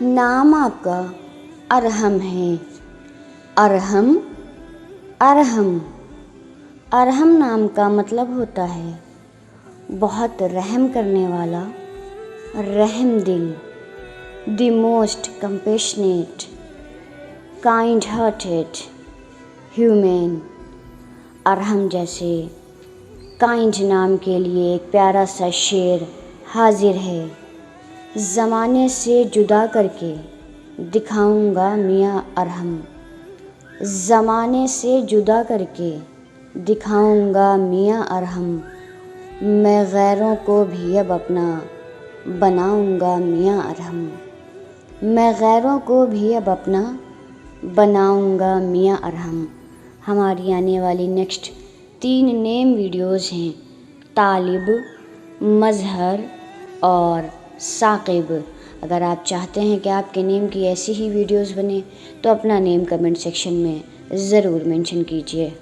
नाम आपका अरहम है। अरहम, अरहम। अरहम नाम का मतलब होता है बहुत रहम करने वाला, रहम दिल। The most compassionate, kind hearted, human. Arham जैसे काइंड नाम के लिए एक प्यारा सा शेर हाजिर है। ज़माने से जुदा करके दिखाऊंगा मियाँ अरहम। ज़माने से जुदा करके दिखाऊंगा मियाँ अरहम। मैं गैरों को भी अब अपना बनाऊंगा मियाँ अरहम। मैं गैरों को भी अब अपना बनाऊंगा मियाँ अरहम। हमारी आने वाली नेक्स्ट 3 नेम वीडियोज़ हैं तालिब, मज़हर और साक़िब। अगर आप चाहते हैं कि आपके नेम की ऐसी ही वीडियोज़ बने तो अपना नेम कमेंट सेक्शन में ज़रूर मेंशन कीजिए।